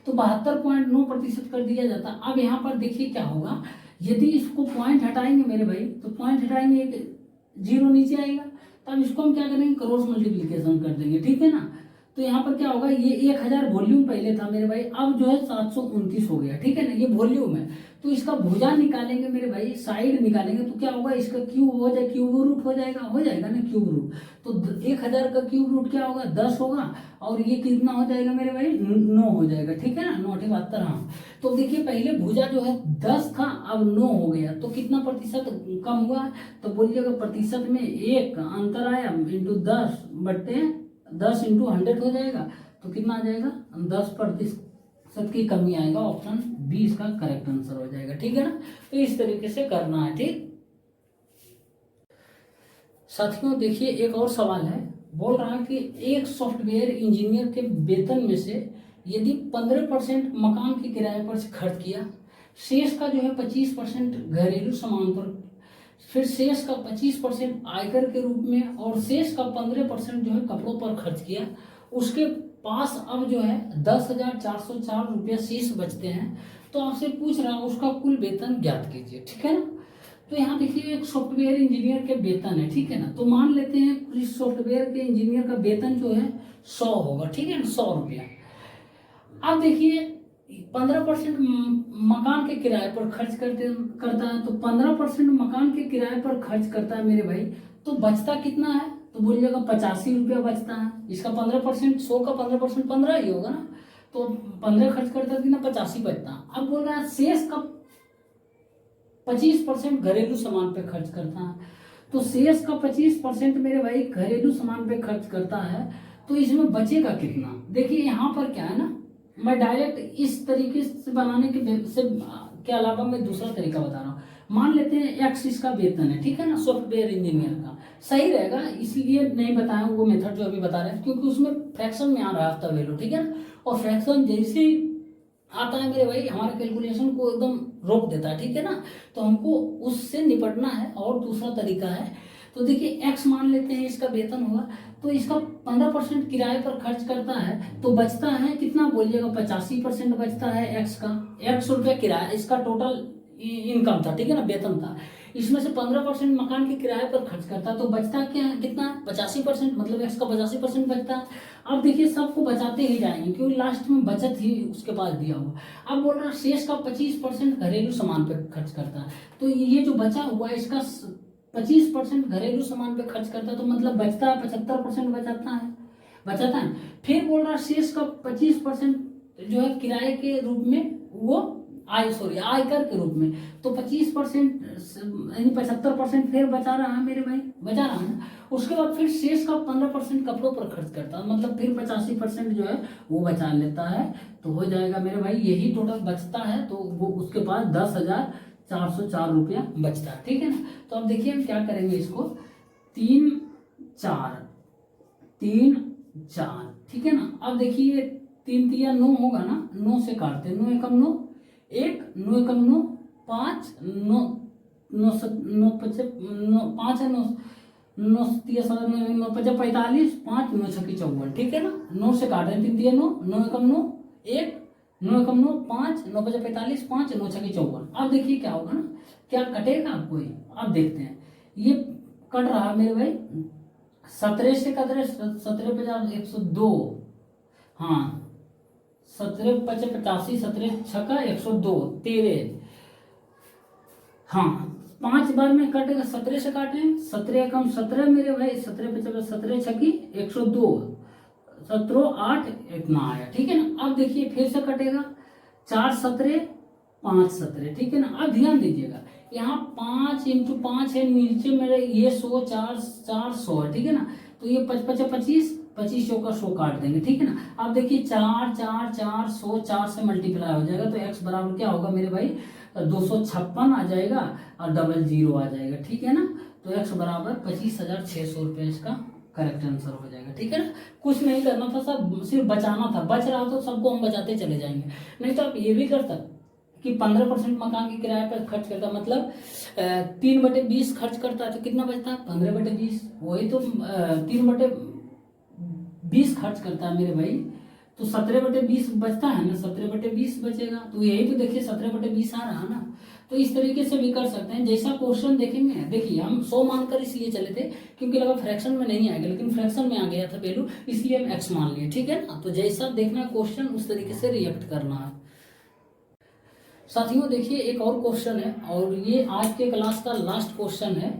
A: तो 72.9% कर दिया जाता। अब यहाँ पर देखिए क्या होगा, यदि इसको पॉइंट हटाएंगे मेरे भाई, तो पॉइंट हटाएंगे एक जीरो नीचे आएगा, तब इसको हम क्या करेंगे क्रॉस मल्टीप्लीकेशन कर देंगे, ठीक है ना। तो यहाँ पर क्या होगा, ये 1000 वॉल्यूम पहले था मेरे भाई, अब जो है 729 हो गया, ठीक है ना, ये वॉल्यूम है। तो इसका भुजा निकालेंगे मेरे भाई, साइड निकालेंगे, तो क्या होगा, इसका क्यूब हो जाए, क्यूब रूट हो जाएगा ना क्यूब रूट। तो 1000 का क्यूब रूट क्या होगा 10 होगा, और ये कितना हो जाएगा मेरे भाई 9 हो जाएगा, ठीक है ना, 9 हाँ। तो देखिए पहले भुजा जो है 10 था, अब 9 हो गया, तो कितना प्रतिशत कम हुआ, तो बोलिएगा प्रतिशत में एक अंतर आया इंटू 10 इंटू 100 हो जाएगा, तो कितना आ जाएगा 10% की कमी आएगा। ऑप्शन बी इसका करेक्ट आंसर हो जाएगा, ठीक है ना। तो इस तरीके से करना है, ठीक। साथियों देखिए एक और सवाल है, बोल रहा है कि एक सॉफ्टवेयर इंजीनियर के वेतन में से यदि 15% मकान के किराए पर खर्च किया, शेष का जो है 25% घरेलू सामान पर, फिर शेष का 25% आयकर के रूप में, और शेष का 15% जो है कपड़ों पर खर्च किया, उसके पास अब जो है 10,404 रुपया शेष बचते हैं, तो आपसे पूछ रहा उसका कुल वेतन ज्ञात कीजिए, ठीक है ना। तो यहाँ देखिए एक सॉफ्टवेयर इंजीनियर के वेतन है, ठीक है ना। तो मान लेते हैं इस सॉफ्टवेयर के इंजीनियर का वेतन जो है 100 होगा, ठीक है ना, 100 रुपया। अब देखिए 15% मकान के किराए पर खर्च करता है, तो 15% मकान के किराए पर खर्च करता है मेरे भाई, तो बचता कितना है, तो बोलिएगा 85 रुपया बचता है। इसका 15%, 100 का 15% 15 ही होगा ना, तो 15 खर्च करता है, कितना 85 बचता। अब बोल रहा है शेष का 25% घरेलू सामान पे खर्च करता है, तो शेष का 25% मेरे भाई घरेलू सामान पे खर्च करता है, तो इसमें बचेगा कितना। देखिए यहाँ पर क्या है ना, मैं डायरेक्ट इस तरीके से बनाने के अलावा मैं दूसरा तरीका बता रहा हूँ। मान लेते हैं एक्स इसका वेतन है, ठीक है ना, सॉफ्टवेयर इंजीनियर का, सही रहेगा, इसलिए नहीं बताया वो मेथड जो अभी बता रहे हैं, क्योंकि उसमें फ्रैक्शन में आ रहा है आफ्टर वैल्यू, ठीक है ना। और फ्रैक्शन जैसे ही आता है मेरे भाई हमारे कैलकुलेशन को एकदम रोक देता है, ठीक है ना। तो हमको उससे निपटना है, और दूसरा तरीका है। तो देखिए एक्स मान लेते हैं इसका वेतन हुआ, तो इसका 15% किराए पर खर्च करता है, तो बचता है कितना बोलिएगा 85% बचता है एक्स का। 100 रुपया किराया इसका टोटल इनकम था, ठीक है ना, वेतन था। इसमें से 15% मकान के किराए पर खर्च करता है, तो बचता क्या है, कितना 85%, मतलब एक्स का 85% बचता है। अब देखिए सबको बचाते ही जाएंगे, क्योंकि लास्ट में बचत ही उसके पास दिया हुआ। अब बोल रहा शेष का 25% घरेलू सामान पे खर्च करता है, तो ये जो बचा हुआ है इसका 25% घरेलू सामान पे खर्च करता है, तो मतलब बचता है 75% बचाता है। फिर बोल रहा शेष का 25% जो है किराए के रूप में, वो आयकर के रूप में, तो 25% यानी 75% फिर बचा रहा है मेरे भाई, बचा रहा है। उसके बाद फिर शेष का 15% कपड़ों पर खर्च करता है, मतलब फिर 85% जो है वो बचा लेता है, तो हो जाएगा मेरे भाई यही टोटल बचता है, तो वो उसके पास 10,404 रुपया बचता है, ठीक है ना। तो अब देखिए हम क्या करेंगे, इसको 3 4 3 4, ठीक है ना। अब देखिए 3 3 9 होगा ना, 9 से काटते हैं, 9 एकम 9, 1 9 एकम 9, 5 9 9 9 5 5 है, 9 9 3 9 5 45, 5 9 6 54, ठीक है ना। 9 से काट रहे हैं, 3 3 9, 9 एकम 9, 1 9 एकम 9, 5 9 5 45, 5 9 6 54। अब देखिए क्या होगा ना, क्या कटेगा कोई, अब देखते हैं। ये कट रहा मेरे भाई 17 से कट रहे, 17 50 102, हाँ 17 5 85, 17 6 102, 13, हाँ 5 बार में कटेगा, 17 से काटे, 17 कम 17 मेरे भाई, 17 50 17 6 102, 17 8 इतना आया, ठीक है ना। अब देखिए फिर से कटेगा, 4 17 5 17, ठीक है ना। अब ध्यान दीजिएगा यहाँ 5 × 5 है, नीचे मेरे ये 100 4 4 100 है, ठीक है ना। तो ये 5 5 25, 25 चौका 100 काट देंगे, ठीक है ना। अब देखिए 4 4 4 100 4 से मल्टीप्लाई हो जाएगा, तो x बराबर क्या होगा मेरे भाई 256 आ जाएगा और डबल जीरो आ जाएगा, ठीक है ना। तो x बराबर 25,600 रुपये इसका करेक्ट आंसर हो जाएगा, ठीक है ना। कुछ नहीं करना था, सब सिर्फ बचाना था, बच रहा तो सबको हम बचाते चले जाएंगे। नहीं तो आप ये भी कर सकते कि 15% मकान की किराए पर खर्च करता, मतलब 3/20 खर्च करता है तो कितना बचता है 15/20, वही तो 3/20 खर्च करता है मेरे भाई, तो 17/20 बचता है ना, 17/20 बचेगा, तो यही तो देखिए 17/20 आ रहा ना। तो इस तरीके से भी कर सकते हैं, जैसा क्वेश्चन देखेंगे। देखिए हम 100 मानकर इसलिए चले थे क्योंकि लगा फ्रैक्शन में नहीं आएगा, लेकिन फ्रैक्शन में आ गया था वैल्यू, इसलिए हम x मान लिए, ठीक है ना। तो जैसा देखना क्वेश्चन उस तरीके से रिएक्ट करना है। साथियों देखिए एक और क्वेश्चन है, और ये आज के क्लास का लास्ट क्वेश्चन है।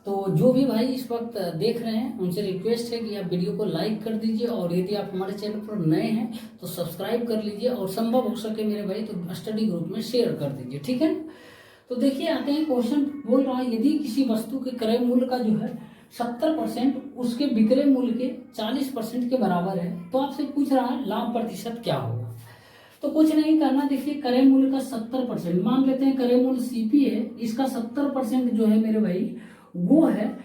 A: तो जो भी भाई इस वक्त देख रहे हैं उनसे रिक्वेस्ट है कि आप वीडियो को लाइक कर दीजिए, और यदि आप हमारे चैनल पर नए हैं तो सब्सक्राइब कर लीजिए, और संभव हो सके मेरे भाई तो स्टडी ग्रुप में शेयर कर दीजिए, ठीक है। तो देखिए आते हैं, क्वेश्चन बोल रहा है यदि किसी वस्तु के क्रय मूल्य का जो है 70% उसके विक्रय मूल्य के 40% के बराबर है, तो आपसे पूछ रहा है लाभ प्रतिशत क्या होगा। तो कुछ नहीं करना, देखिए क्रय मूल्य का 70% मान लेते हैं, क्रय मूल्य सीपी है, इसका 70% जो है मेरे भाई वो है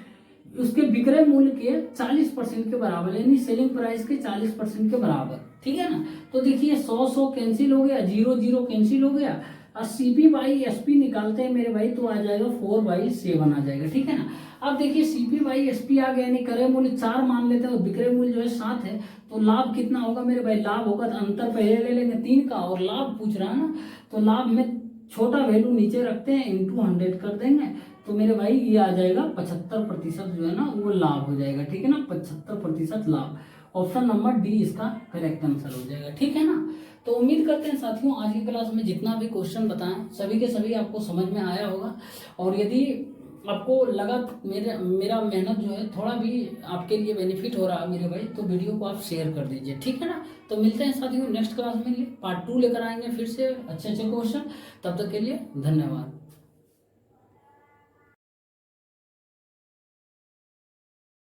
A: उसके विक्रय मूल्य के 40% के बराबर, यानी सेलिंग प्राइस के 40% के बराबर, ठीक है ना। तो देखिए 100 कैंसिल हो गया, 0 कैंसिल हो गया, और CP बाई SP निकालते हैं मेरे भाई तो आ जाएगा 4/7 आ जाएगा, ठीक है ना। अब देखिए CP बाई SP आ गया, यानी क्रय मूल्य 4 मान लेते हैं और विक्रय मूल्य जो है 7 है, तो लाभ कितना होगा मेरे भाई, लाभ होगा तो अंतर पहले ले लेंगे 3 का, और लाभ पूछ रहा है ना, तो लाभ में छोटा वैल्यू नीचे रखते हैं, इंटू 100 कर देंगे, तो मेरे भाई ये आ जाएगा 75% जो है ना वो लाभ हो जाएगा, ठीक है ना, 75% लाभ। ऑप्शन नंबर डी इसका करेक्ट आंसर हो जाएगा, ठीक है ना। तो उम्मीद करते हैं साथियों आज की क्लास में जितना भी क्वेश्चन बताएं सभी के सभी आपको समझ में आया होगा, और यदि आपको लगा मेरा मेहनत जो है थोड़ा भी आपके लिए बेनिफिट हो रहा है मेरे भाई, तो वीडियो को आप शेयर कर दीजिए, ठीक है ना। तो मिलते हैं साथियों नेक्स्ट क्लास में, पार्ट 2 लेकर आएंगे फिर से अच्छे क्वेश्चन। तब तक के लिए धन्यवाद।